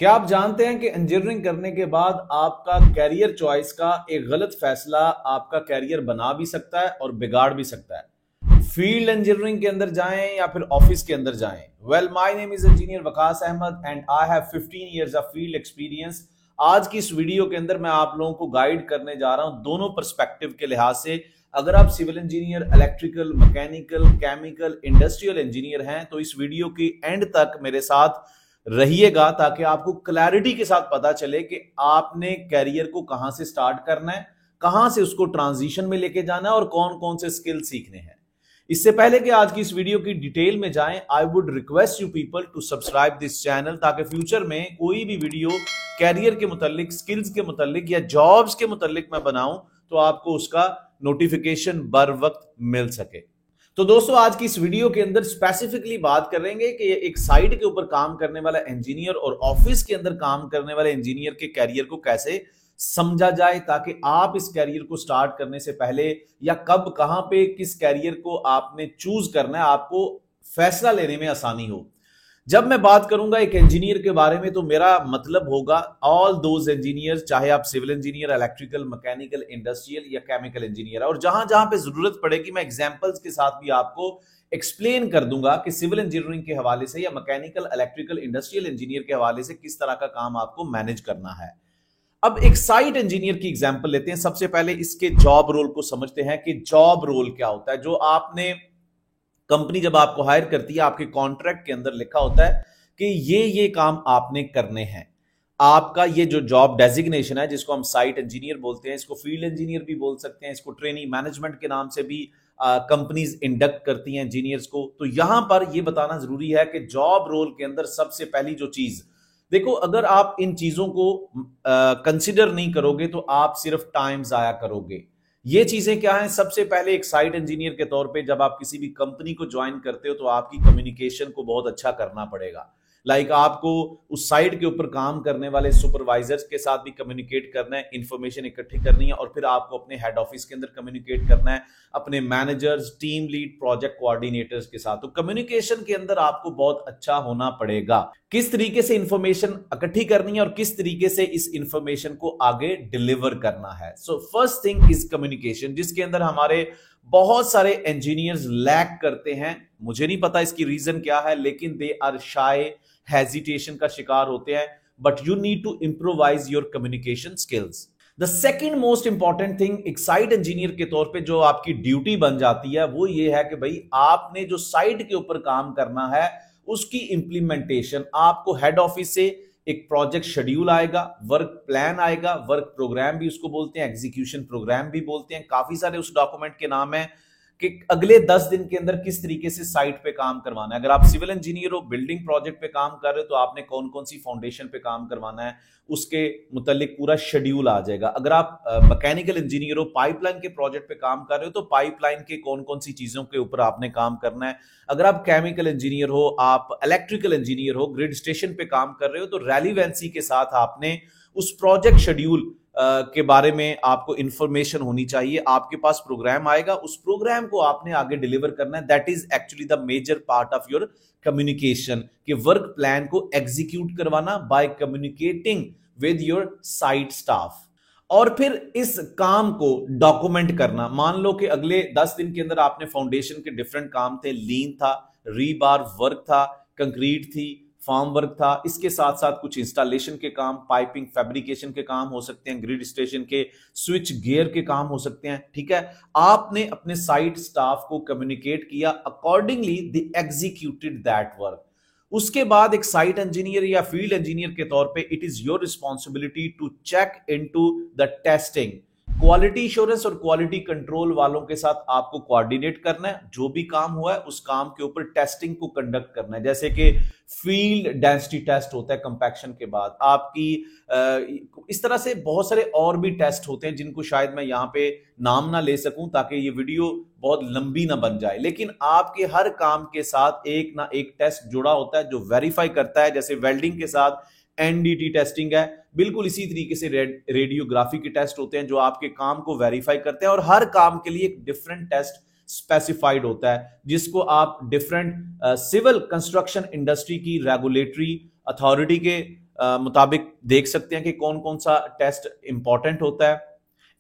क्या आप जानते हैं कि इंजीनियरिंग करने के बाद आपका कैरियर चॉइस का एक गलत फैसला आपका कैरियर बना भी सकता है और बिगाड़ भी सकता है। फील्ड इंजीनियरिंग के अंदर जाएं या फिर ऑफिस के अंदर जाएं। Well, my name is engineer Waqas Ahmed and I have 15 years of field experience. आज की इस वीडियो के अंदर मैं आप लोगों को गाइड करने जा रहा हूं दोनों पर्सपेक्टिव के लिहाज से। अगर आप civil engineer, electrical, mechanical, chemical, industrial engineer हैं तो इस वीडियो की एंड तक मेरे साथ रहिएगा ताकि आपको क्लैरिटी के साथ पता चले कि आपने कैरियर को कहां से स्टार्ट करना है, कहां से उसको ट्रांजिशन में लेके जाना है और कौन कौन से स्किल सीखने हैं। इससे पहले कि आज की इस वीडियो की डिटेल में जाएं, I would request you people to subscribe this channel ताकि फ्यूचर में कोई भी वीडियो कैरियर के मुतालिक, स्किल्स के मुतालिक या जॉब्स के मुतालिक मैं बनाऊं तो आपको उसका नोटिफिकेशन बर वक्त मिल सके। तो दोस्तों, आज की इस वीडियो के अंदर स्पेसिफिकली बात करेंगे कि एक साइट के ऊपर काम करने वाला इंजीनियर और ऑफिस के अंदर काम करने वाले इंजीनियर के कैरियर को कैसे समझा जाए ताकि आप इस कैरियर को स्टार्ट करने से पहले या कब कहां पे किस कैरियर को आपने चूज करना है, आपको फैसला लेने में आसानी हो। जब मैं बात करूंगा एक इंजीनियर के बारे में तो मेरा मतलब होगा ऑल दोज इंजीनियर्स, चाहे आप civil engineer, electrical, mechanical, industrial या केमिकल इंजीनियर। और जहां जहां पे जरूरत पड़ेगी मैं एग्जांपल्स के साथ भी आपको एक्सप्लेन कर दूंगा कि सिविल इंजीनियरिंग के हवाले से या मैकेनिकल, इलेक्ट्रिकल, इंडस्ट्रियल इंजीनियर के हवाले से किस तरह का काम आपको मैनेज करना है। अब एक साइट इंजीनियर की एग्जांपल लेते हैं। सबसे पहले इसके जॉब रोल को समझते हैं कि जॉब रोल क्या होता है। जो आपने कंपनी जब आपको हायर करती है, आपके कॉन्ट्रैक्ट के अंदर लिखा होता है कि ये काम आपने करने हैं। आपका ये जो जॉब डेजिग्नेशन है जिसको हम साइट इंजीनियर बोलते हैं, इसको फील्ड इंजीनियर भी बोल सकते हैं, इसको ट्रेनी मैनेजमेंट के नाम से भी कंपनीज इंडक्ट करती हैं इंजीनियर्स को। तो यहां पर यह बताना जरूरी है कि जॉब रोल के अंदर सबसे पहली जो चीज देखो, अगर आप इन चीजों को कंसिडर नहीं करोगे तो आप सिर्फ टाइम जाया करोगे। ये चीजें क्या हैं? सबसे पहले एक साइट इंजीनियर के तौर पे जब आप किसी भी कंपनी को ज्वाइन करते हो तो आपकी कम्युनिकेशन को बहुत अच्छा करना पड़ेगा। आपको उस साइट के ऊपर काम करने वाले सुपरवाइजर्स के साथ भी कम्युनिकेट करना है, इंफॉर्मेशन इकट्ठी करनी है, और फिर आपको अपने हेड ऑफिस के अंदर कम्युनिकेट करना है, अपने managers, team lead, project coordinators के साथ। तो कम्युनिकेशन के अंदर आपको बहुत अच्छा होना पड़ेगा। किस तरीके से इंफॉर्मेशन इकट्ठी करनी है और किस तरीके से इस इंफॉर्मेशन को आगे डिलीवर करना है। So first thing is communication, जिसके अंदर हमारे बहुत सारे इंजीनियर्स लैक करते हैं। मुझे नहीं पता इसकी रीजन क्या है, लेकिन दे आर शाय, हेजिटेशन का शिकार होते हैं। But you need to improvise your communication skills. The second most important thing एक साइट इंजीनियर के तौर पे जो आपकी ड्यूटी बन जाती है वो ये है कि भाई आपने जो साइट के ऊपर काम करना है उसकी इंप्लीमेंटेशन, आपको हेड ऑफिस से एक प्रोजेक्ट शेड्यूल आएगा, वर्क प्लान आएगा, वर्क प्रोग्राम भी उसको बोलते हैं, एग्जीक्यूशन प्रोग्राम भी बोलते हैं। काफी सारे उस डॉक्यूमेंट के नाम है कि अगले 10 दिन के अंदर किस तरीके से साइट पे काम करवाना है। अगर आप सिविल इंजीनियर हो, बिल्डिंग प्रोजेक्ट पे काम कर रहे हो तो आपने कौन कौन सी फाउंडेशन पे काम करवाना है उसके मुतालिक पूरा शेड्यूल आ जाएगा। अगर आप मैकेनिकल इंजीनियर हो, पाइपलाइन के प्रोजेक्ट पे काम कर रहे हो तो पाइपलाइन के कौन कौन सी चीजों के ऊपर आपने काम करना है। अगर आप केमिकल इंजीनियर हो, आप इलेक्ट्रिकल इंजीनियर हो, ग्रिड स्टेशन पे काम कर रहे हो तो रेलिवेंसी के साथ आपने उस प्रोजेक्ट शेड्यूल के बारे में आपको इंफॉर्मेशन होनी चाहिए। आपके पास प्रोग्राम आएगा, उस प्रोग्राम को आपने आगे डिलीवर करना है। That is actually the major part of your communication, कि वर्क प्लान को एग्जीक्यूट करवाना by communicating with your site staff, और फिर इस काम को डॉक्यूमेंट करना। मान लो कि अगले 10 दिन के अंदर आपने फाउंडेशन के डिफरेंट काम थे, लीन था, रीबार वर्क था, कंक्रीट थी, फॉर्म वर्क था, इसके साथ साथ कुछ इंस्टॉलेशन के काम, पाइपिंग, फैब्रिकेशन के काम हो सकते हैं, ग्रिड स्टेशन के स्विच गियर के काम हो सकते हैं। ठीक है, आपने अपने साइट स्टाफ को कम्युनिकेट किया, accordingly they executed that work. उसके बाद एक साइट इंजीनियर या फील्ड इंजीनियर के तौर पे it is your responsibility to check into the testing. Quality insurance और क्वालिटी कंट्रोल वालों के साथ आपको कोऑर्डिनेट करना है। जो भी काम हुआ है उस काम के ऊपर टेस्टिंग को कंडक्ट करना है। जैसे कि फील्ड डेंसिटी टेस्ट होता है कंपैक्शन के बाद, आपकी इस तरह से बहुत सारे और भी टेस्ट होते हैं जिनको शायद मैं यहां पे नाम ना ले सकूं ताकि ये वीडियो बहुत लंबी ना बन जाए। लेकिन आपके हर काम के साथ एक ना एक टेस्ट जुड़ा होता है जो वेरीफाई करता है। जैसे वेल्डिंग के साथ एनडीटी टेस्टिंग है, बिल्कुल इसी तरीके से रेडियोग्राफी के टेस्ट होते हैं जो आपके काम को वेरीफाई करते हैं। और हर काम के लिए एक डिफरेंट टेस्ट स्पेसिफाइड होता है जिसको आप डिफरेंट सिविल कंस्ट्रक्शन इंडस्ट्री की रेगुलेटरी अथॉरिटी के मुताबिक देख सकते हैं कि कौन कौन सा टेस्ट इंपॉर्टेंट होता है।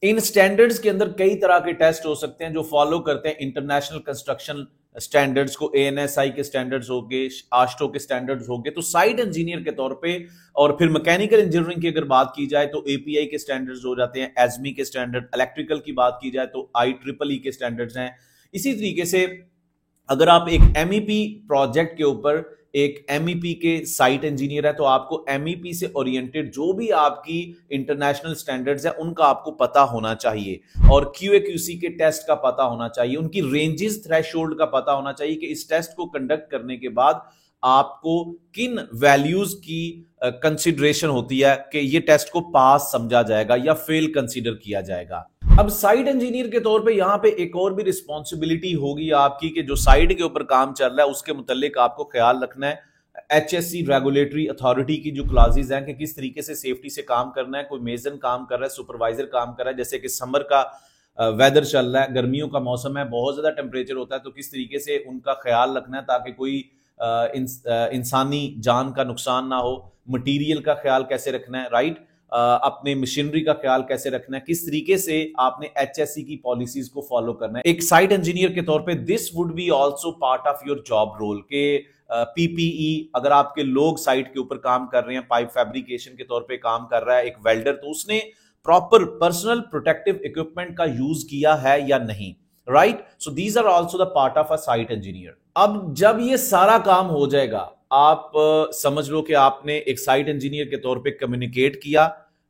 इन स्टैंडर्ड्स के अंदर कई तरह के टेस्ट हो सकते हैं जो फॉलो करते हैं इंटरनेशनल कंस्ट्रक्शन स्टैंडर्ड्स को, एएनएसआई के स्टैंडर्ड्स हो गए, आस्टो के स्टैंडर्ड्स हो गए, तो साइट इंजीनियर के तौर पे। और फिर मैकेनिकल इंजीनियरिंग की अगर बात की जाए तो एपीआई के स्टैंडर्ड्स हो जाते हैं, एजमी के स्टैंडर्ड, इलेक्ट्रिकल की बात की जाए तो IEEE के स्टैंडर्ड्स हैं। इसी तरीके से अगर आप एक एमईपी प्रोजेक्ट के ऊपर एक एमईपी के साइट इंजीनियर है तो आपको एमईपी से ओरिएंटेड जो भी आपकी इंटरनेशनल स्टैंडर्ड्स है उनका आपको पता होना चाहिए, और क्यूए/क्यूसी के टेस्ट का पता होना चाहिए, उनकी रेंजेस, थ्रेशोल्ड का पता होना चाहिए कि इस टेस्ट को कंडक्ट करने के बाद आपको किन वैल्यूज की कंसिडरेशन होती है कि ये टेस्ट को पास समझा जाएगा या फेल कंसीडर किया जाएगा। अब साइट इंजीनियर के तौर पे यहां पे एक और भी रिस्पॉन्सिबिलिटी होगी आपकी कि जो साइट के ऊपर काम चल रहा है उसके मुतालिक आपको ख्याल रखना है। HSC रेगुलेटरी अथॉरिटी की जो क्लासेस हैं कि किस तरीके से सेफ्टी से काम करना है, कोई मेजन काम कर रहा है, सुपरवाइजर काम कर रहा है, जैसे कि समर का वेदर चल रहा है, गर्मियों का मौसम है, बहुत ज्यादा टेम्परेचर होता है, तो किस तरीके से उनका ख्याल रखना है ताकि कोई इंसानी जान का नुकसान ना हो, मटीरियल का ख्याल कैसे रखना है, राइट, अपने मशीनरी का ख्याल कैसे रखना है, किस तरीके से आपने HSC की पॉलिसीज को फॉलो करना है एक साइट इंजीनियर के तौर पे। This would be also part of your job role के PPE, अगर आपके लोग साइट के ऊपर काम कर रहे हैं, पाइप फैब्रिकेशन के तौर पे काम कर रहा है एक वेल्डर, तो उसने प्रॉपर पर्सनल प्रोटेक्टिव इक्विपमेंट का यूज किया है या नहीं, right. So these are also the part of a site engineer. अब जब ये सारा काम हो जाएगा, आप समझ लो कि आपने एक साइट इंजीनियर के तौर पे कम्युनिकेट किया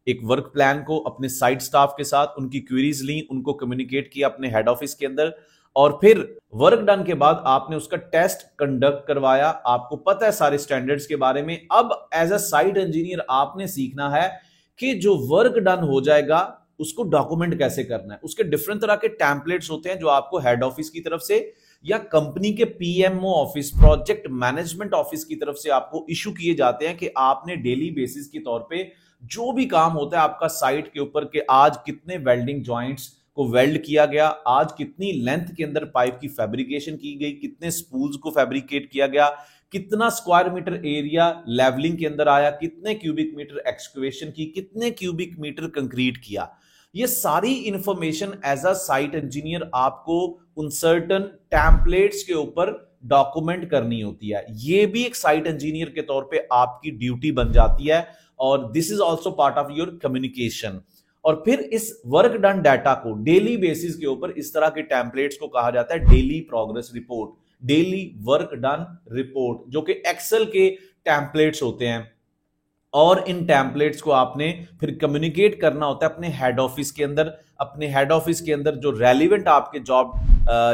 एक वर्क प्लान को अपने साइट स्टाफ के साथ, उनकी क्वेरीज ली, उनको कम्युनिकेट किया अपने हेड ऑफिस के अंदर, और फिर वर्क डन के बाद आपने उसका टेस्ट कंडक्ट करवाया, आपको पता है सारे स्टैंडर्ड्स के बारे में। अब एज अ साइट इंजीनियर आपने सीखना है कि जो वर्क डन हो जाएगा उसको डॉक्यूमेंट कैसे करना है। उसके डिफरेंट तरह के टेम्पलेट्स होते हैं जो आपको हेड ऑफिस की तरफ से या कंपनी के PMO office, project management office की तरफ से आपको इशू किए जाते हैं कि आपने डेली बेसिस के तौर पे जो भी काम होता है आपका साइट के ऊपर, कि आज कितने वेल्डिंग जॉइंट्स को वेल्ड किया गया, आज कितनी लेंथ के अंदर पाइप की फैब्रिकेशन की गई, कितने स्पूल्स को फैब्रिकेट किया गया, कितना स्क्वायर मीटर एरिया लेवलिंग के अंदर आया, कितने क्यूबिक मीटर एक्सकवेशन की, कितने क्यूबिक मीटर कंक्रीट किया। ये सारी information as a site engineer आपको उन सर्टन टेम्पलेट्स के ऊपर डॉक्यूमेंट करनी होती है। ये भी एक साइट इंजीनियर के तौर पे आपकी ड्यूटी बन जाती है, और this is also part of your communication. और फिर इस वर्क डन डाटा को डेली बेसिस के ऊपर, इस तरह के टेम्पलेट्स को कहा जाता है daily progress report, daily work done report, जो कि एक्सेल के टेम्पलेट्स होते हैं। और इन टेम्पलेट्स को आपने फिर कम्युनिकेट करना होता है अपने हेड ऑफिस के अंदर। अपने हेड ऑफिस के अंदर जो रेलिवेंट आपके जॉब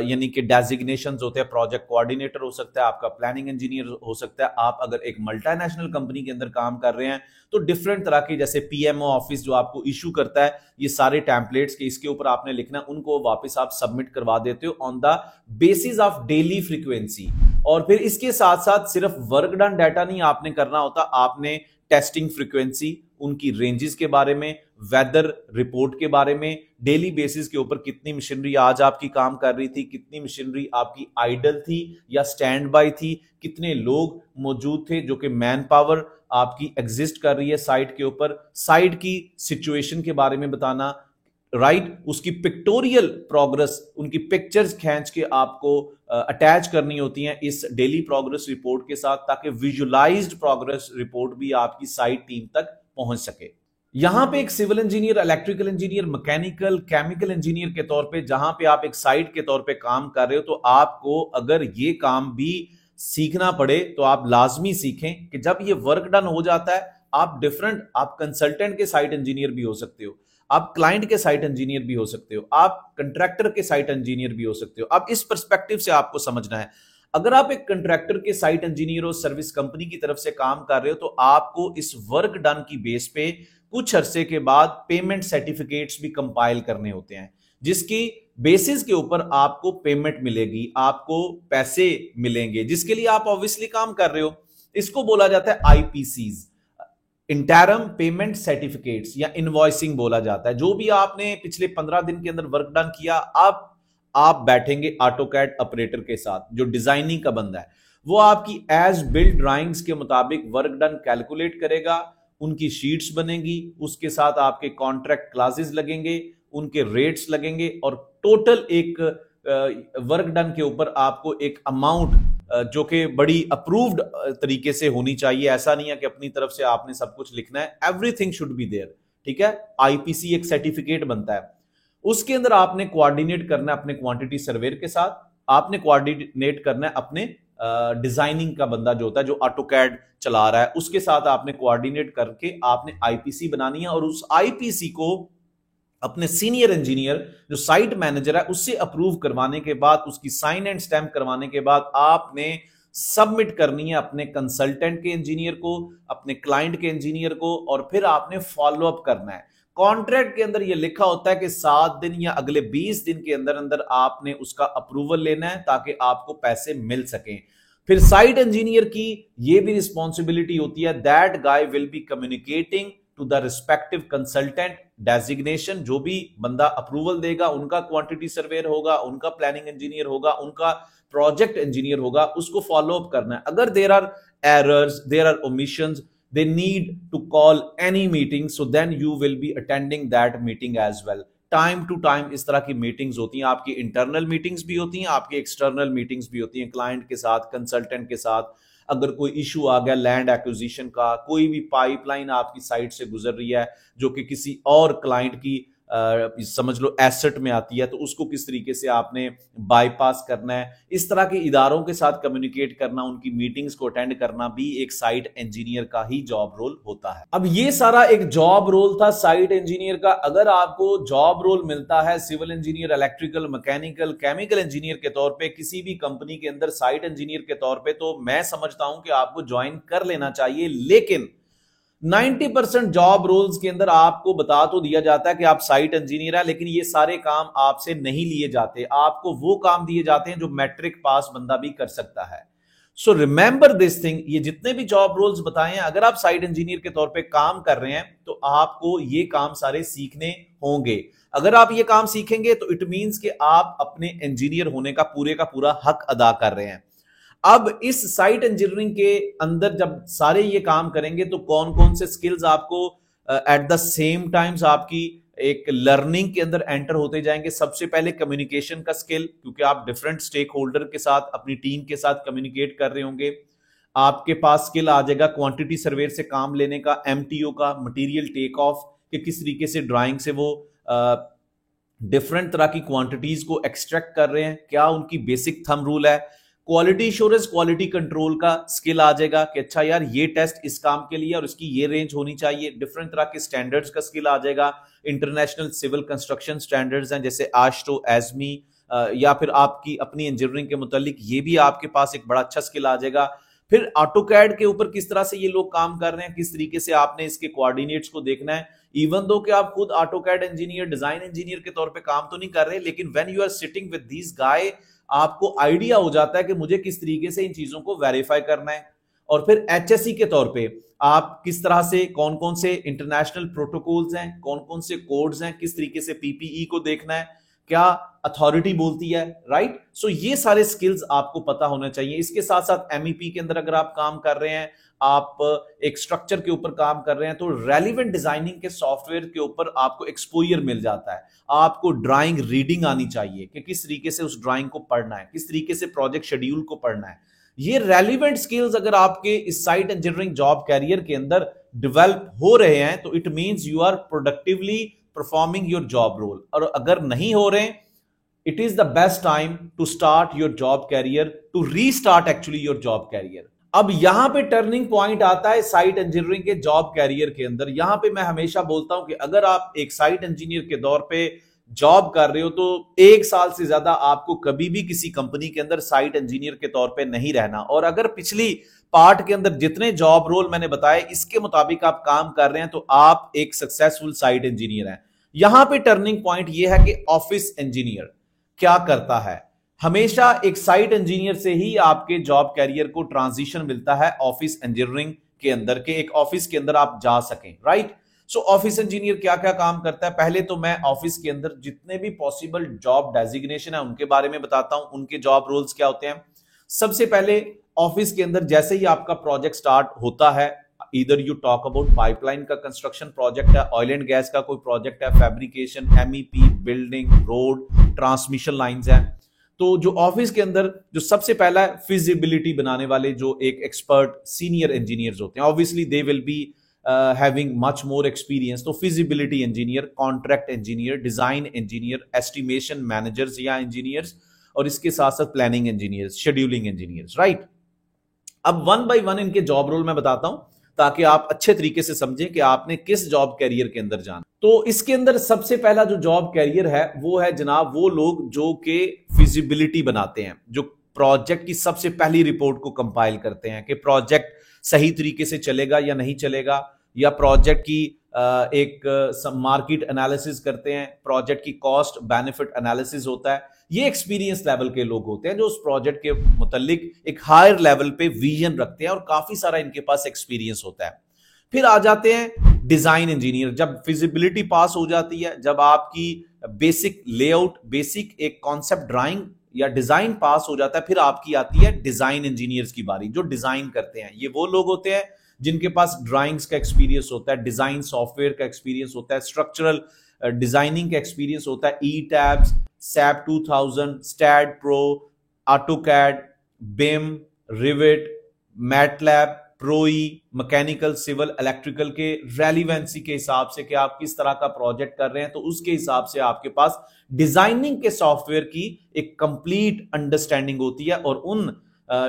यानी कि डेजिग्नेशंस होते हैं, प्रोजेक्ट कोऑर्डिनेटर हो सकता है, आपका प्लानिंग इंजीनियर हो सकता है, आप अगर एक मल्टीनेशनल कंपनी के अंदर काम कर रहे हैं तो डिफरेंट तरह के, जैसे PMO ऑफिस जो आपको इशू करता है ये सारे टेम्पलेट्स के, इसके ऊपर आपने लिखना, उनको वापस आप सबमिट करवा देते हो on the basis of daily frequency. और फिर इसके साथ साथ सिर्फ वर्क डन डाटा नहीं आपने करना होता, आपने टेस्टिंग फ्रीक्वेंसी, उनकी रेंजेस के बारे में, वेदर रिपोर्ट के बारे में, डेली बेसिस के ऊपर कितनी मशीनरी आज आपकी काम कर रही थी, कितनी मशीनरी आपकी आइडल थी या स्टैंड बाय थी, कितने लोग मौजूद थे जो कि मैन पावर आपकी एग्जिस्ट कर रही है साइट के ऊपर, साइट की सिचुएशन के बारे में बताना, राइट, उसकी पिक्टोरियल प्रोग्रेस, उनकी पिक्चर्स खींच के आपको अटैच करनी होती हैं इस डेली प्रोग्रेस रिपोर्ट के साथ, ताकि विजुअलाइज्ड प्रोग्रेस रिपोर्ट भी आपकी साइट टीम तक पहुंच सके। यहां पे एक civil engineer, electrical engineer, mechanical, chemical engineer के तौर पे जहां पे आप एक साइट के तौर पे काम कर रहे हो, तो आपको अगर ये काम भी सीखना पड़े तो आप लाजमी सीखें कि जब ये वर्क डन हो जाता है, आप कंसल्टेंट के साइट इंजीनियर भी हो सकते हो, आप क्लाइंट के साइट इंजीनियर भी हो सकते हो, आप कंट्रैक्टर के साइट इंजीनियर भी हो सकते हो। अब इस पर्सपेक्टिव से आपको समझना है, अगर आप एक कंट्रैक्टर के साइट इंजीनियर हो, सर्विस कंपनी की तरफ से काम कर रहे हो, तो आपको इस वर्क डन की बेस पे कुछ अरसे के बाद पेमेंट सर्टिफिकेट्स भी कंपाइल करने होते हैं, जिसकी बेसिस के ऊपर आपको पेमेंट मिलेगी, आपको पैसे मिलेंगे, जिसके लिए आप ऑब्वियसली काम कर रहे हो। इसको बोला जाता है IPCs, इंटरम पेमेंट सर्टिफिकेट्स, या इनवॉइसिंग बोला जाता है। जो भी आपने पिछले 15 दिन के अंदर वर्क डन किया, अब आप बैठेंगे ऑटोकैड ऑपरेटर के साथ, जो डिजाइनिंग का बंदा है, वो आपकी एज बिल्ड ड्राइंग्स के मुताबिक वर्क डन कैलकुलेट करेगा, उनकी शीट्स बनेंगी, उसके साथ आपके कॉन्ट्रैक्ट क्लासेस लगेंगे, उनके रेट्स लगेंगे और टोटल एक वर्क डन के ऊपर आपको एक अमाउंट जो कि बड़ी अप्रूव्ड तरीके से होनी चाहिए। ऐसा नहीं है कि अपनी तरफ से आपने सब कुछ लिखना है, एवरीथिंग शुड बी देयर। ठीक है, आईपीसी एक सर्टिफिकेट बनता है, उसके अंदर आपने कोऑर्डिनेट करना है अपने क्वांटिटी सर्वेयर के साथ, आपने कोऑर्डिनेट करना है अपने डिजाइनिंग का बंदा जो होता है, जो ऑटोकैड चला रहा है, उसके साथ आपने कोऑर्डिनेट करके आपने आईपीसी बनानी है और उस आईपीसी को अपने सीनियर इंजीनियर जो साइट मैनेजर है उससे अप्रूव करवाने के बाद, उसकी साइन एंड स्टैंप करवाने के बाद आपने सबमिट करनी है अपने कंसल्टेंट के इंजीनियर को, अपने क्लाइंट के इंजीनियर को, और फिर आपने फॉलो अप करना है। कॉन्ट्रैक्ट के अंदर यह लिखा होता है कि 7 दिन या अगले 20 दिन के अंदर अंदर आपने उसका अप्रूवल लेना है ताकि आपको पैसे मिल सकें। फिर साइट इंजीनियर की यह भी रिस्पॉन्सिबिलिटी होती है, that guy will be communicating to the respective consultant designation, जो भी बंदा अप्रूवल देगा उनका क्वांटिटी सर्वेयर होगा, उनका प्लानिंग इंजीनियर होगा, उनका प्रोजेक्ट इंजीनियर होगा, उसको फॉलो अप करना है। अगर there are errors, there are omissions, they need to call any meeting, so then you will be attending that meeting as well. Time to time इस तरह की मीटिंग्स होती हैं, आपकी इंटरनल मीटिंग्स भी होती हैं, आपकी एक्सटर्नल मीटिंग्स भी होती हैं, क्लाइंट के साथ, कंसल्टेंट के साथ। अगर कोई इशू आ गया लैंड एक्विजिशन का, कोई भी पाइपलाइन आपकी साइट से गुजर रही है जो कि किसी और क्लाइंट की समझ लो एसेट में आती है, तो उसको किस तरीके से आपने बाईपास करना है, इस तरह के इदारों के साथ कम्युनिकेट करना, उनकी मीटिंग्स को अटेंड करना भी एक साइट इंजीनियर का ही जॉब रोल होता है। अब ये सारा एक जॉब रोल था साइट इंजीनियर का। अगर आपको जॉब रोल मिलता है civil engineer, electrical, mechanical, chemical engineer के तौर पे किसी भी कंपनी के अंदर साइट इंजीनियर के तौर पे, तो मैं समझता हूं कि आपको ज्वाइन कर लेना चाहिए। लेकिन 90% जॉब रोल्स के अंदर आपको बता तो दिया जाता है कि आप साइट इंजीनियर है, लेकिन ये सारे काम आपसे नहीं लिए जाते। आपको वो काम दिए जाते हैं जो मैट्रिक पास बंदा भी कर सकता है। सो रिमेंबर दिस थिंग, ये जितने भी जॉब रोल्स बताए हैं, अगर आप साइट इंजीनियर के तौर पे काम कर रहे हैं तो आपको ये काम सारे सीखने होंगे। अगर आप ये काम सीखेंगे तो इट मींस कि आप अपने इंजीनियर होने का पूरा हक अदा कर रहे हैं। अब इस साइट इंजीनियरिंग के अंदर जब सारे ये काम करेंगे तो कौन कौन से स्किल्स आपको एट द सेम टाइम्स आपकी एक लर्निंग के अंदर एंटर होते जाएंगे। सबसे पहले कम्युनिकेशन का स्किल, क्योंकि आप डिफरेंट स्टेक होल्डर के साथ, अपनी टीम के साथ कम्युनिकेट कर रहे होंगे। आपके पास स्किल आ जाएगा क्वांटिटी सर्वेयर से काम लेने का, एमटीओ का, मटेरियल टेक ऑफ, कि किस तरीके से ड्राइंग से वो डिफरेंट तरह की क्वांटिटीज को एक्सट्रैक्ट कर रहे हैं, क्या उनकी बेसिक थंब रूल है। क्वालिटी एश्योरेंस, क्वालिटी कंट्रोल का स्किल आ जाएगा कि अच्छा यार ये टेस्ट इस काम के लिए और इसकी ये रेंज होनी चाहिए। डिफरेंट तरह के स्टैंडर्ड्स का स्किल आ जाएगा। इंटरनेशनल सिविल कंस्ट्रक्शन स्टैंडर्ड्स हैं जैसे आश्टो, एजमी, या फिर आपकी अपनी इंजीनियरिंग के मुतालिक ये भी आपके पास एक बड़ा अच्छा स्किल आ जाएगा। फिर ऑटोकैड के ऊपर किस तरह से ये लोग काम कर रहे हैं, किस तरीके से आपने इसके कोऑर्डिनेट्स को देखना है। इवन दो कि आप खुद ऑटोकैड इंजीनियर, डिजाइन इंजीनियर के तौर पे काम तो नहीं कर रहे, लेकिन when you are sitting with these guys आपको आइडिया हो जाता है कि मुझे किस तरीके से इन चीजों को वेरीफाई करना है। और फिर एचएससी के तौर पे आप किस तरह से, कौन कौन से इंटरनेशनल प्रोटोकॉल्स हैं, कौन कौन से कोड्स हैं, किस तरीके से पीपीई को देखना है, क्या अथॉरिटी बोलती है, राइट। सो ये सारे स्किल्स आपको पता होना चाहिए। इसके साथ साथ एमईपी के अंदर अगर आप काम कर रहे हैं, आप एक स्ट्रक्चर के ऊपर काम कर रहे हैं, तो रेलिवेंट डिजाइनिंग के सॉफ्टवेयर के ऊपर आपको एक्सपोजर मिल जाता है। आपको ड्राइंग रीडिंग आनी चाहिए कि किस तरीके से उस ड्राइंग को पढ़ना है, किस तरीके से प्रोजेक्ट शेड्यूल को पढ़ना है। ये रेलिवेंट स्किल्स अगर आपके इस साइट इंजीनियरिंग जॉब कैरियर के अंदर डेवलप हो रहे हैं तो it means you are productively performing your job role. और अगर नहीं हो रहे, it is the best time to start your job career, to restart actually your job career. अब यहां पे टर्निंग पॉइंट आता है साइट इंजीनियरिंग के जॉब कैरियर के अंदर। यहां पे मैं हमेशा बोलता हूं कि अगर आप एक साइट इंजीनियर के दौर पे जॉब कर रहे हो तो 1 साल से ज्यादा आपको कभी भी किसी कंपनी के अंदर साइट इंजीनियर के तौर पे नहीं रहना। और अगर पिछली पार्ट के अंदर जितने जॉब रोल मैंने बताए इसके मुताबिक आप काम कर रहे हैं तो आप एक सक्सेसफुल साइट इंजीनियर हैं। यहां पे टर्निंग पॉइंट यह है कि ऑफिस इंजीनियर क्या करता है। हमेशा एक साइट इंजीनियर से ही आपके जॉब कैरियर को ट्रांजिशन मिलता है ऑफिस इंजीनियरिंग के अंदर, के एक ऑफिस के अंदर आप जा सकें, राइट। सो ऑफिस इंजीनियर क्या क्या काम करता है, पहले तो मैं ऑफिस के अंदर जितने भी पॉसिबल जॉब डेजिग्नेशन है उनके बारे में बताता हूं, उनके जॉब रोल्स क्या होते हैं। सबसे पहले ऑफिस के अंदर जैसे ही आपका प्रोजेक्ट स्टार्ट होता है, इधर यू टॉक अबाउट पाइपलाइन का कंस्ट्रक्शन प्रोजेक्ट है, ऑयल एंड गैस का कोई प्रोजेक्ट है, fabrication, MEP, building, road, transmission lines है। तो जो ऑफिस के अंदर जो सबसे पहला है फिजिबिलिटी बनाने वाले जो एक एक्सपर्ट सीनियर इंजीनियर्स होते हैं, obviously they will be having much more experience. तो feasibility engineer, contract engineer, design engineer, estimation managers या इंजीनियर्स, और इसके साथ साथ planning engineers, scheduling engineers, right. अब वन बाय वन इनके जॉब रोल मैं बताता हूं ताकि आप अच्छे तरीके से समझें कि आपने किस जॉब कैरियर के अंदर जाना। तो इसके अंदर सबसे पहला जो जॉब कैरियर है वो है जनाब वो लोग जो कि फिजिबिलिटी बनाते हैं, जो प्रोजेक्ट की सबसे पहली रिपोर्ट को कंपाइल करते हैं कि प्रोजेक्ट सही तरीके से चलेगा या नहीं चलेगा, या प्रोजेक्ट की एक मार्केट एनालिसिस करते हैं, प्रोजेक्ट की कॉस्ट बेनिफिट एनालिसिस होता है। ये एक्सपीरियंस लेवल के लोग होते हैं जो उस प्रोजेक्ट के मुतालिक एक हायर लेवल पे विजन रखते हैं और काफी सारा इनके पास एक्सपीरियंस होता है। फिर आ जाते हैं डिजाइन इंजीनियर। जब फिजिबिलिटी पास हो जाती है, जब आपकी बेसिक लेआउट, बेसिक एक कॉन्सेप्ट ड्राइंग या डिजाइन पास हो जाता है, फिर आपकी आती है डिजाइन इंजीनियर्स की बारी, जो डिजाइन करते हैं। ये वो लोग होते हैं जिनके पास ड्राइंग्स का एक्सपीरियंस होता है, डिजाइन सॉफ्टवेयर का एक्सपीरियंस होता है, स्ट्रक्चरल डिजाइनिंग का एक्सपीरियंस होता है, E tabs, SAP 2000, STAAD Pro, AutoCAD, BIM, Revit, MATLAB, ProE, mechanical, civil, electrical के रेलिवेंसी के हिसाब से कि आप किस तरह का प्रोजेक्ट कर रहे हैं, तो उसके हिसाब से आपके पास डिजाइनिंग के सॉफ्टवेयर की एक कंप्लीट अंडरस्टैंडिंग होती है। और उन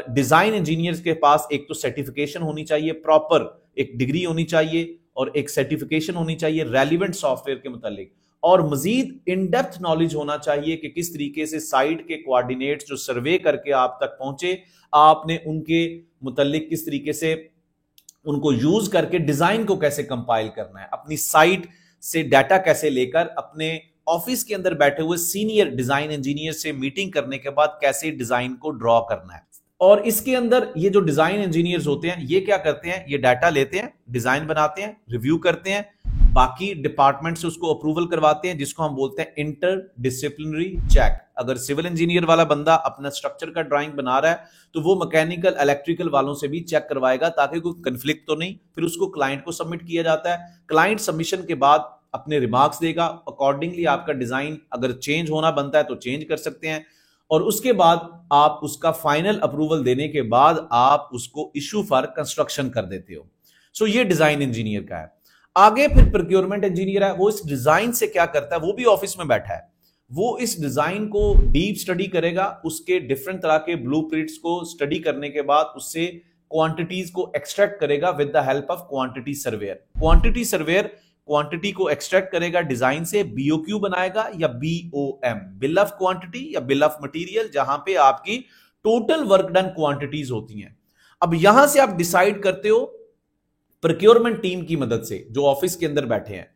डिजाइन इंजीनियर्स के पास एक तो सर्टिफिकेशन होनी चाहिए, प्रॉपर एक डिग्री होनी चाहिए और एक सर्टिफिकेशन होनी चाहिए रेलिवेंट सॉफ्टवेयर के मुतालिक, और मजीद इन डेप्थ नॉलेज होना चाहिए कि किस तरीके से साइट के कोऑर्डिनेट्स जो सर्वे करके आप तक पहुंचे, आपने उनके मुतालिक किस तरीके से उनको यूज करके डिजाइन को कैसे कंपाइल करना है, अपनी साइट से डाटा कैसे लेकर अपने ऑफिस के अंदर बैठे हुए सीनियर डिजाइन इंजीनियर से मीटिंग करने के बाद कैसे डिजाइन को ड्रॉ करना है। और इसके अंदर ये जो डिजाइन इंजीनियर्स होते हैं ये क्या करते हैं, ये डाटा लेते हैं, डिजाइन बनाते हैं, रिव्यू करते हैं, बाकी डिपार्टमेंट से उसको अप्रूवल करवाते हैं, जिसको हम बोलते हैं इंटर डिसिप्लिनरी चेक। अगर सिविल इंजीनियर वाला बंदा अपना स्ट्रक्चर का ड्राइंग बना रहा है तो वो मैकेनिकल, इलेक्ट्रिकल वालों से भी चेक करवाएगा ताकि कोई कंफ्लिक्ट तो नहीं। फिर उसको क्लाइंट को सबमिट किया जाता है, क्लाइंट सबमिशन के बाद अपने रिमार्क्स देगा, अकॉर्डिंगली आपका डिजाइन अगर चेंज होना बनता है तो चेंज कर सकते हैं, और उसके बाद आप उसका फाइनल अप्रूवल देने के बाद आप उसको इशू फॉर कंस्ट्रक्शन कर देते हो। सो ये डिजाइन इंजीनियर का है। आगे फिर प्रोक्योरमेंट इंजीनियर है, वो इस डिजाइन से क्या करता है, वो भी ऑफिस में बैठा है, वो इस डिजाइन को डीप स्टडी करेगा, उसके डिफरेंट तरह के ब्लूप्रिंट्स को स्टडी करने के बाद उससे क्वांटिटीज को एक्सट्रैक्ट करेगा with the help of quantity surveyor. Quantity surveyor quantity को एक्सट्रैक्ट करेगा डिजाइन से, बीओक्यू बनाएगा या बीओएम, बिल ऑफ क्वांटिटी या बिल ऑफ मटेरियल, जहां पे आपकी टोटल वर्क डन क्वांटिटीज होती हैं। अब यहां से आप डिसाइड करते हो प्रोक्योरमेंट टीम की मदद से, जो ऑफिस के अंदर बैठे हैं,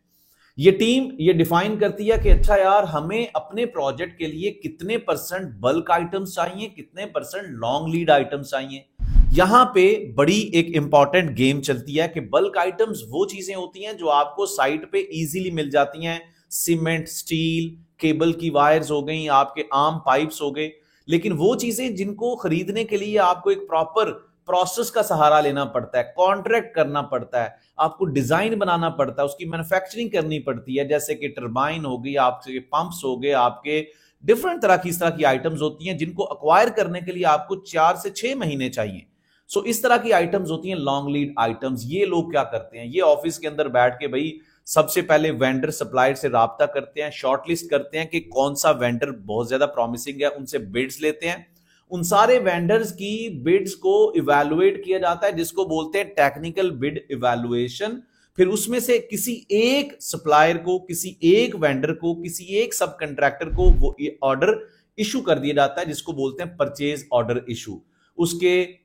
ये टीम ये डिफाइन करती है कि अच्छा यार हमें अपने प्रोजेक्ट के लिए कितने परसेंट बल्क आइटम्स चाहिए, कितने परसेंट लॉन्ग लीड आइटम्स चाहिए। यहां पे बड़ी एक इंपॉर्टेंट गेम चलती है कि बल्क आइटम्स वो चीजें होती हैं जो आपको साइट पे इजीली मिल जाती हैं, सीमेंट, स्टील, केबल की वायर्स हो गई, आपके आर्म पाइप्स हो गए। लेकिन वो चीजें जिनको खरीदने के लिए आपको एक प्रॉपर प्रोसेस का सहारा लेना पड़ता है, कॉन्ट्रैक्ट करना पड़ता है, आपको डिजाइन बनाना पड़ता है, उसकी मैन्युफैक्चरिंग करनी पड़ती है, जैसे कि टरबाइन हो गई, आपके पंप्स हो गए, आपके डिफरेंट तरह की इस तरह की आइटम्स होती हैं जिनको अक्वायर करने के लिए आपको 4 से 6 महीने चाहिए। सो इस तरह की आइटम्स होती हैं लॉन्ग लीड आइटम्स। ये लोग क्या करते हैं, ये ऑफिस के अंदर बैठ के भाई सबसे पहले वेंडर सप्लायर से राब्ता करते हैं, शॉर्टलिस्ट करते हैं कि कौन सा वेंडर बहुत ज्यादा प्रॉमिसिंग है, उनसे बिड्स लेते हैं, उन सारे वेंडर्स की बिड्स को इवैल्यूएट किया जाता है, जिसको बोलते हैं टेक्निकल बिड इवैल्यूएशन। फिर उसमें से किसी एक सप्लायर को, किसी एक वेंडर को, किसी एक सब कंट्रैक्टर को वो ऑर्डर इशू कर दिया जाता है, जिसको बोलते हैं परचेज ऑर्डर इशू। उसके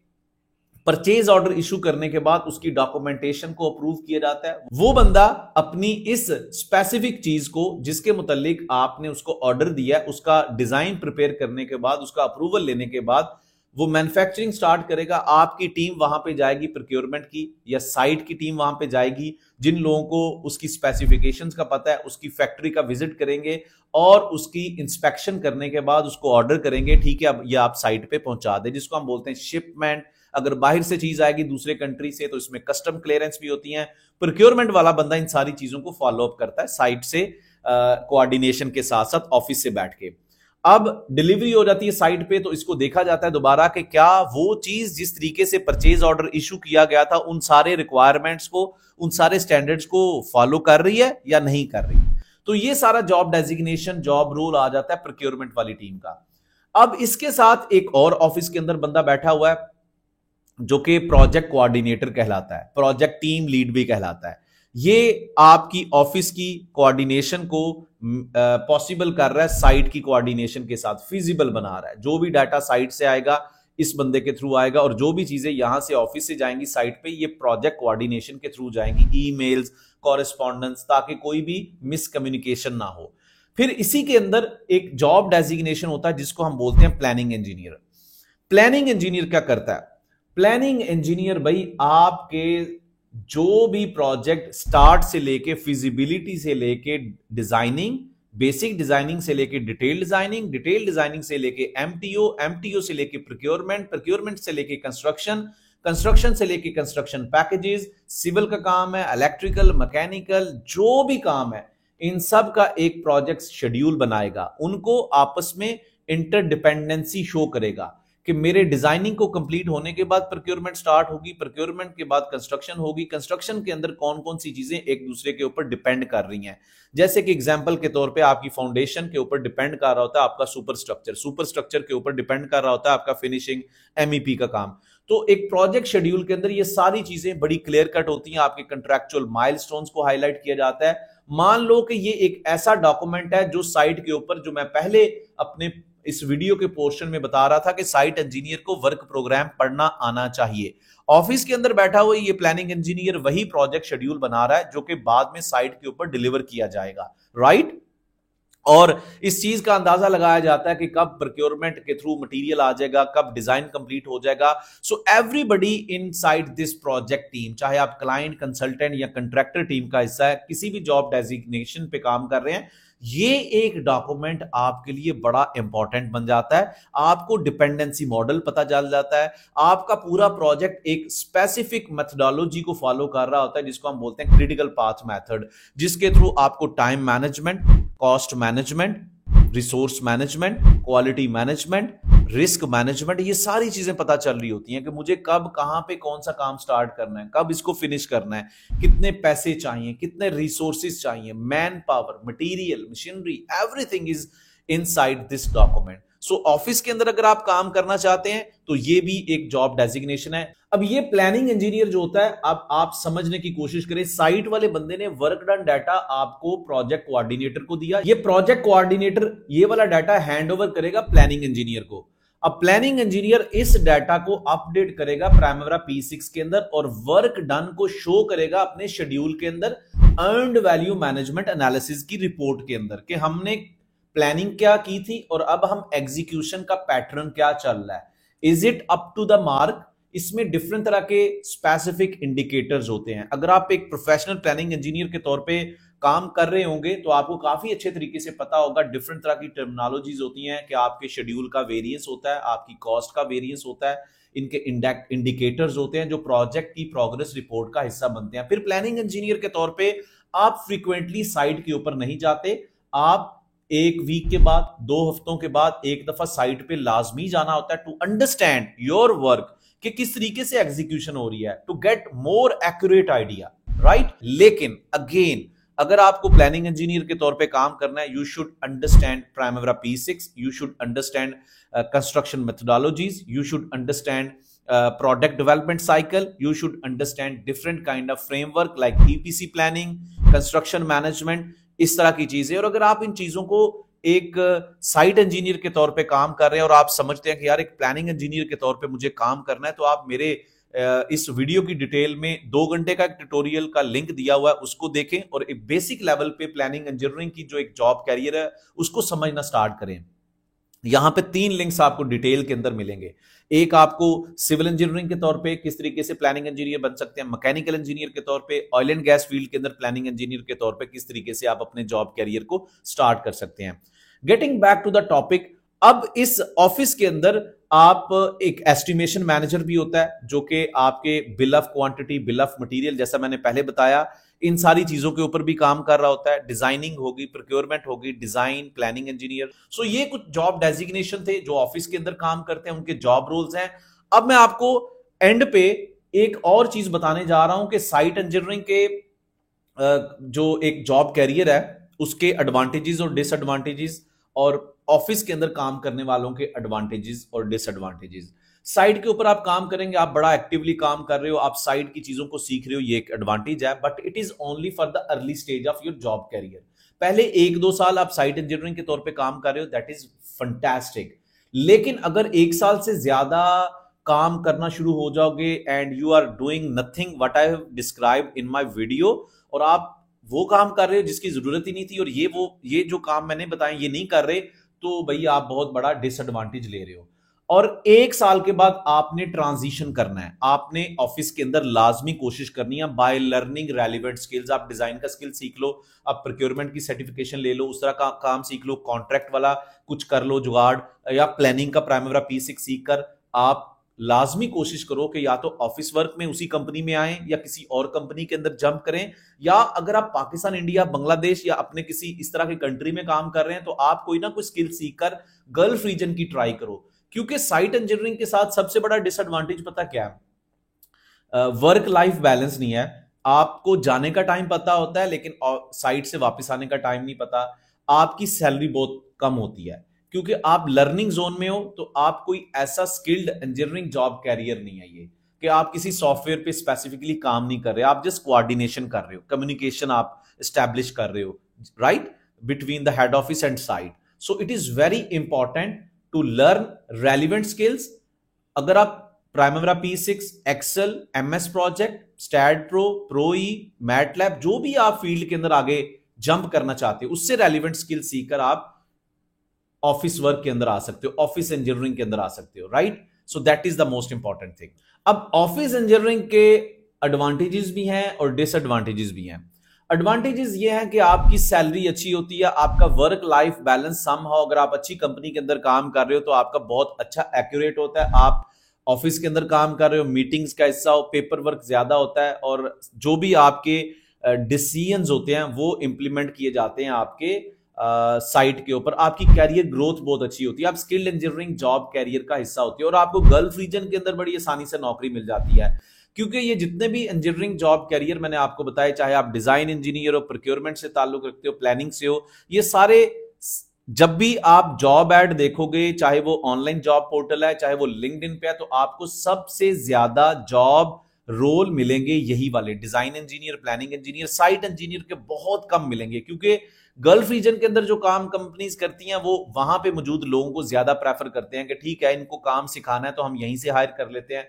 परचेज ऑर्डर इशू करने के बाद उसकी डॉक्यूमेंटेशन को अप्रूव किया जाता है। वो बंदा अपनी इस स्पेसिफिक चीज को जिसके मुतालिक आपने उसको ऑर्डर दिया, उसका डिजाइन प्रिपेयर करने के बाद, उसका अप्रूवल लेने के बाद वो मैन्युफैक्चरिंग स्टार्ट करेगा। आपकी टीम वहां पे जाएगी, प्रोक्योरमेंट की या साइट की टीम वहां पे जाएगी, जिन लोगों को उसकी स्पेसिफिकेशंस का पता है, उसकी फैक्ट्री का विजिट करेंगे और उसकी इंस्पेक्शन करने के बाद उसको ऑर्डर करेंगे, ठीक है अब ये आप साइट पे पहुंचा दे, जिसको हम बोलते हैं शिपमेंट, अगर बाहर से चीज आएगी दूसरे कंट्री से तो इसमें कस्टम क्लियरेंस भी होती है। प्रोक्योरमेंट वाला बंदा इन सारी चीजों को फॉलो अप करता है साइट से कोऑर्डिनेशन के साथ साथ ऑफिस से बैठ के। अब डिलीवरी हो जाती है साइट पे तो इसको देखा जाता है दोबारा कि क्या वो चीज जिस तरीके से परचेज ऑर्डर इशू किया गया था उन सारे रिक्वायरमेंट्स को, उन सारे स्टैंडर्ड्स को फॉलो कर रही है या नहीं कर रही। तो ये सारा जॉब डेजिग्नेशन, जॉब रोल आ जाता है प्रोक्योरमेंट वाली टीम का। अब इसके साथ एक और ऑफिस के अंदर बंदा बैठा हुआ है जो कि प्रोजेक्ट कोऑर्डिनेटर कहलाता है, प्रोजेक्ट टीम लीड भी कहलाता है। ये आपकी ऑफिस की कोऑर्डिनेशन को पॉसिबल कर रहा है, साइट की कोऑर्डिनेशन के साथ फिजिबल बना रहा है। जो भी डाटा साइट से आएगा इस बंदे के थ्रू आएगा और जो भी चीजें यहां से ऑफिस से जाएंगी साइट पे ये प्रोजेक्ट कोऑर्डिनेशन के थ्रू जाएंगी, ईमेल्स, कॉरेस्पॉन्डेंस, ताकि कोई भी मिसकम्युनिकेशन ना हो। फिर इसी के अंदर एक जॉब डेजिग्नेशन होता है जिसको हम बोलते हैं प्लानिंग इंजीनियर। प्लानिंग इंजीनियर क्या करता है? प्लानिंग इंजीनियर भाई आपके जो भी प्रोजेक्ट स्टार्ट से लेके फिजिबिलिटी से लेके डिजाइनिंग, बेसिक डिजाइनिंग से लेके डिटेल डिजाइनिंग, डिटेल डिजाइनिंग से लेके एमटीओ, एमटीओ से लेके प्रोक्योरमेंट, प्रोक्योरमेंट से लेके कंस्ट्रक्शन, कंस्ट्रक्शन से लेके कंस्ट्रक्शन पैकेजेस, सिविल का काम है, इलेक्ट्रिकल, मैकेनिकल, जो भी काम है इन सब का एक प्रोजेक्ट शेड्यूल बनाएगा, उनको आपस में इंटरडिपेंडेंसी शो करेगा कि मेरे डिजाइनिंग को कंप्लीट होने के बाद प्रोक्योरमेंट स्टार्ट होगी, प्रोक्योरमेंट के बाद कंस्ट्रक्शन होगी, कंस्ट्रक्शन के अंदर कौन कौन सी चीजें एक दूसरे के ऊपर डिपेंड कर रही हैं। जैसे कि एग्जांपल के तौर पे आपकी फाउंडेशन के ऊपर डिपेंड कर रहा होता है आपका सुपर स्ट्रक्चर, सुपर स्ट्रक्चर के ऊपर डिपेंड कर रहा होता है आपका फिनिशिंग, एमईपी का काम। तो एक प्रोजेक्ट शेड्यूल के अंदर ये सारी चीजें बड़ी क्लियर कट होती हैं, आपके कंट्रैक्चुअल माइलस्टोन्स को हाईलाइट किया जाता है। मान लो कि ये एक ऐसा डॉक्यूमेंट है जो साइट के ऊपर, जो मैं पहले अपने इस वीडियो के पोर्शन में बता रहा था कि साइट इंजीनियर को वर्क प्रोग्राम पढ़ना आना चाहिए। ऑफिस के अंदर बैठा हुआ ये प्लानिंग इंजीनियर वही प्रोजेक्ट शेड्यूल बना रहा है जो कि बाद में साइट के ऊपर डिलीवर किया जाएगा, राइट। और इस चीज का अंदाजा लगाया जाता है कि कब प्रोक्योरमेंट के थ्रू मटेरियल आ जाएगा, कब डिजाइन कंप्लीट हो जाएगा। So everybody inside this project team, चाहे आप क्लाइंट, कंसल्टेंट या कंट्रैक्टर टीम का हिस्सा है, किसी भी जॉब डेजिग्नेशन पे काम कर रहे हैं, ये एक डॉक्यूमेंट आपके लिए बड़ा इंपॉर्टेंट बन जाता है। आपको डिपेंडेंसी मॉडल पता चल जाता है, आपका पूरा प्रोजेक्ट एक स्पेसिफिक मेथोडोलॉजी को फॉलो कर रहा होता है जिसको हम बोलते हैं क्रिटिकल पाथ मेथड, जिसके थ्रू आपको time management, cost management, resource management, quality management, risk management, ये सारी चीजें पता चल रही होती हैं कि मुझे कब कहां पे कौन सा काम स्टार्ट करना है, कब इसको फिनिश करना है, कितने पैसे चाहिए, कितने रिसोर्सेज चाहिए, man power, material, machinery, everything is inside this document. So office के अंदर अगर आप काम करना चाहते हैं तो ये भी एक जॉब डेजिग्नेशन है। अब ये प्लानिंग इंजीनियर जो होता है, अब आप समझने की कोशिश करें, साइट वाले बंदे ने वर्क डन डाटा आपको प्रोजेक्ट कोऑर्डिनेटर को दिया, ये प्रोजेक्ट कोऑर्डिनेटर ये वाला डाटा हैंड ओवर करेगा प्लानिंग इंजीनियर को। अब प्लानिंग इंजीनियर इस डाटा को अपडेट करेगा प्राइमवेरा P6 के अंदर और वर्क डन को शो करेगा अपने शेड्यूल के अंदर अर्न्ड वैल्यू मैनेजमेंट एनालिसिस की रिपोर्ट के अंदर कि हमने प्लानिंग क्या की थी और अब हम एग्जीक्यूशन का पैटर्न क्या चल रहा है, is it up to the mark. इसमें डिफरेंट तरह के स्पेसिफिक इंडिकेटर्स होते हैं। अगर आप एक प्रोफेशनल प्लानिंग इंजीनियर के तौर पे काम कर रहे होंगे तो आपको काफी अच्छे तरीके से पता होगा, डिफरेंट तरह की टर्मिनोलॉजीज होती हैं कि आपके शेड्यूल का वेरिएंस होता है, आपकी कॉस्ट का वेरिएंस होता है, इनके इंडिकेटर्स होते हैं जो प्रोजेक्ट की प्रोग्रेस रिपोर्ट का हिस्सा बनते हैं। फिर प्लानिंग इंजीनियर के तौर पे आप फ्रीक्वेंटली साइट के ऊपर नहीं जाते, आप एक वीक के बाद, 2 हफ्तों के बाद एक दफा साइट पे लाजमी जाना होता है टू अंडरस्टैंड योर वर्क कि किस तरीके से एग्जीक्यूशन हो रही है, to get more accurate idea, right. लेकिन अगेन अगर आपको प्लानिंग इंजीनियर के तौर पे काम करना है, you should understand Primavera P6, you should understand construction methodologies, you should understand product development cycle, you should understand different kind of framework like EPC planning, construction management, इस तरह की चीजें। और अगर आप इन चीजों को एक साइट इंजीनियर के तौर पे काम कर रहे हैं और आप समझते हैं कि यार एक प्लानिंग इंजीनियर के तौर पे मुझे काम करना है, तो आप मेरे इस वीडियो की डिटेल में 2 घंटे का एक ट्यूटोरियल का लिंक दिया हुआ है, उसको देखें और एक बेसिक लेवल पे प्लानिंग इंजीनियरिंग की जो एक जॉब कैरियर है उसको समझना स्टार्ट करें। यहां पे 3 लिंक्स आपको डिटेल के अंदर मिलेंगे। एक आपको सिविल इंजीनियरिंग के तौर पे किस तरीके से प्लानिंग इंजीनियर बन सकते हैं, मैकेनिकल इंजीनियर के तौर पे, ऑयल एंड गैस फील्ड के अंदर प्लानिंग इंजीनियर के तौर पे किस तरीके से आप अपने जॉब कैरियर को स्टार्ट कर सकते हैं। Getting back to the topic, अब इस ऑफिस के अंदर आप एक एस्टिमेशन मैनेजर भी होता है जो कि आपके bill of quantity, bill of material, जैसा मैंने पहले बताया, इन सारी चीजों के ऊपर भी काम कर रहा होता है। डिजाइनिंग होगी, प्रोक्योरमेंट होगी, डिजाइन, प्लानिंग इंजीनियर। सो ये कुछ जॉब डेजिग्नेशन थे जो ऑफिस के अंदर काम करते हैं, उनके जॉब रोल्स हैं। अब मैं आपको एंड पे एक और चीज बताने जा रहा हूं कि साइट इंजीनियरिंग के जो एक जॉब कैरियर है उसके एडवांटेजेस और डिसएडवांटेजेस, और ऑफिस के अंदर काम करने वालों के एडवांटेजेस और डिसएडवांटेजेस। साइट के ऊपर आप काम करेंगे, आप बड़ा एक्टिवली काम कर रहे हो, आप साइट की चीजों को सीख रहे हो, ये एक एडवांटेज है, but it is only for the early stage of your job career. पहले 1-2 साल आप साइट इंजीनियरिंग के तौर पे काम कर रहे हो, दैट इज फंटास्टिक। लेकिन अगर 1 साल से ज्यादा काम करना शुरू हो जाओगे and you are doing nothing what I have described in my video, और आप वो काम कर रहे हो जिसकी जरूरत ही नहीं थी, और ये जो काम मैंने बताए ये नहीं कर रहे, तो भैया आप बहुत बड़ा डिसएडवांटेज ले रहे हो। और 1 साल के बाद आपने ट्रांजिशन करना है, आपने ऑफिस के अंदर लाजमी कोशिश करनी है बाय लर्निंग रेलिवेंट स्किल्स। आप डिजाइन का स्किल सीख लो, आप प्रोक्योरमेंट की सर्टिफिकेशन ले लो, उस तरह का काम सीख लो, कॉन्ट्रैक्ट वाला कुछ कर लो जुगाड़, या प्लानिंग का प्राइमरी P6 सीख कर आप लाजमी कोशिश करो कि या तो ऑफिस वर्क में उसी कंपनी में आए या किसी और कंपनी के अंदर जंप करें, या अगर आप पाकिस्तान, इंडिया, बांग्लादेश या अपने किसी इस तरह की कंट्री में काम कर रहे हैं तो आप कोई ना कोई स्किल सीखकर गल्फ रीजन की ट्राई करो। क्योंकि साइट इंजीनियरिंग के साथ सबसे बड़ा डिसएडवांटेज पता क्या है? वर्क लाइफ बैलेंस नहीं है। आपको जाने का टाइम पता होता है लेकिन साइट से वापस आने का टाइम नहीं पता। आपकी सैलरी बहुत कम होती है क्योंकि आप लर्निंग जोन में हो, तो आप कोई ऐसा स्किल्ड इंजीनियरिंग जॉब कैरियर नहीं है ये कि आप किसी सॉफ्टवेयर पे स्पेसिफिकली काम नहीं कर रहे, आप जस्ट कोऑर्डिनेशन कर रहे हो, कम्युनिकेशन आप एस्टैब्लिश कर रहे हो, right, between the head office and site. So it is very important to learn relevant skills. अगर आप primary P6, Excel, MS project, STAAD Pro, ProE, MATLAB, जो भी आप फील्ड के अंदर आगे जंप करना चाहते हो, उससे रेलिवेंट स्किल सीखकर आप ऑफिस वर्क के अंदर आ सकते हो, ऑफिस इंजीनियरिंग के अंदर आ सकते हो, right. So that is the most important thing. अब ऑफिस इंजीनियरिंग के एडवांटेजेस भी हैं और डिसएडवांटेजेस भी हैं। एडवांटेजेस ये हैं कि आपकी सैलरी अच्छी होती है, आपका वर्क लाइफ बैलेंस समहाउ, अगर आप अच्छी कंपनी के अंदर काम कर रहे हो तो आपका बहुत अच्छा एक्यूरेट होता है। आप ऑफिस के अंदर काम कर रहे हो, मीटिंग्स का हिस्सा हो, पेपर वर्क ज्यादा होता है, और जो भी आपके डिसीजंस होते हैं वो इंप्लीमेंट किए जाते हैं आपके साइट के ऊपर। आपकी कैरियर ग्रोथ बहुत अच्छी होती है, आप स्किल्ड इंजीनियरिंग जॉब कैरियर का हिस्सा होती है, और आपको गल्फ रीजन के अंदर बड़ी आसानी से नौकरी मिल जाती है। क्योंकि ये जितने भी इंजीनियरिंग जॉब कैरियर मैंने आपको बताया, चाहे आप डिजाइन इंजीनियर हो, प्रोक्योरमेंट से ताल्लुक रखते हो, प्लानिंग से हो, ये सारे जब भी आप जॉब एड देखोगे, चाहे वो ऑनलाइन जॉब पोर्टल है, चाहे वो लिंक्डइन पे है, तो आपको सबसे ज्यादा जॉब रोल मिलेंगे यही वाले, design engineer, planning engineer. Site engineer के बहुत कम मिलेंगे क्योंकि गल्फ रीजन के अंदर जो काम कंपनीज करती हैं वो वहां पे मौजूद लोगों को ज्यादा प्रेफर करते हैं कि ठीक है इनको काम सिखाना है तो हम यहीं से हायर कर लेते हैं।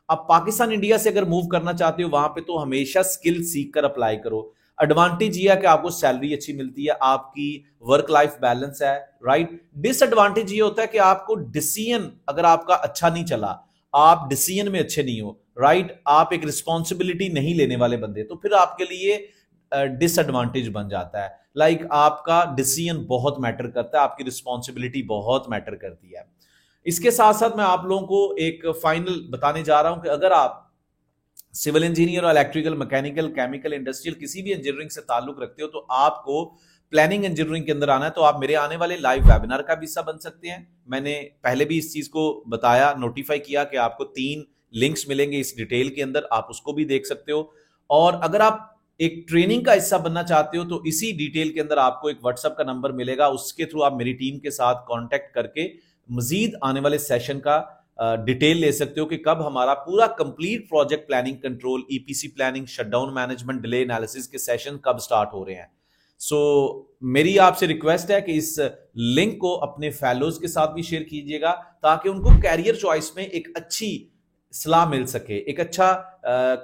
अब पाकिस्तान, इंडिया से अगर मूव करना चाहते हो वहां पे तो हमेशा स्किल सीख कर अप्लाई करो। एडवांटेज ये है कि आपको सैलरी अच्छी मिलती है, आपकी वर्क लाइफ बैलेंस है, राइट। डिसएडवांटेज ये होता है कि आपको डिसीजन अगर आपका अच्छा नहीं चला, आप डिसीजन में अच्छे नहीं हो, राइट, आप एक रिस्पॉन्सिबिलिटी नहीं लेने वाले बंदे, तो फिर आपके लिए डिसएडवांटेज बन जाता है। लाइक आपका डिसीजन बहुत मैटर करता है, आपकी रिस्पॉन्सिबिलिटी बहुत मैटर करती है। इसके साथ साथ मैं आप लोगों को एक फाइनल बताने जा रहा हूं कि अगर आप सिविल इंजीनियर और इलेक्ट्रिकल, मैकेनिकल, केमिकल, इंडस्ट्रियल किसी भी इंजीनियरिंग से ताल्लुक रखते हो, तो आपको प्लानिंग इंजीनियरिंग के अंदर आना है, तो आप मेरे आने वाले लाइव वेबिनार का भी हिस्सा बन सकते हैं। मैंने पहले भी इस चीज को बताया, नोटिफाई किया कि आपको 3 लिंक्स मिलेंगे इस डिटेल के अंदर, आप उसको भी देख सकते हो। और अगर आप एक ट्रेनिंग का हिस्सा बनना चाहते हो तो इसी डिटेल के अंदर आपको एक व्हाट्सएप का नंबर मिलेगा, उसके थ्रू आप मेरी टीम के साथ कांटेक्ट करके मजीद आने वाले सेशन का डिटेल ले सकते हो कि कब हमारा पूरा complete project planning, control, EPC planning, shutdown management, delay analysis के सेशन कब स्टार्ट हो रहे हैं। सो मेरी आपसे रिक्वेस्ट है कि इस लिंक को अपने फेलोज के साथ भी शेयर कीजिएगा ताकि उनको कैरियर चॉइस में एक अच्छी सलाह मिल सके, एक अच्छा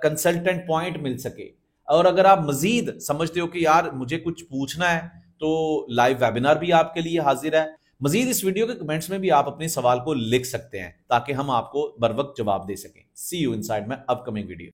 कंसल्टेंट पॉइंट मिल सके। और अगर आप मजीद समझते हो कि यार मुझे कुछ पूछना है तो लाइव वेबिनार भी आपके लिए हाजिर है। मजीद इस वीडियो के कमेंट्स में भी आप अपने सवाल को लिख सकते हैं ताकि हम आपको बर वक्त जवाब दे सकें। सी यू इनसाइड में अपकमिंग वीडियो।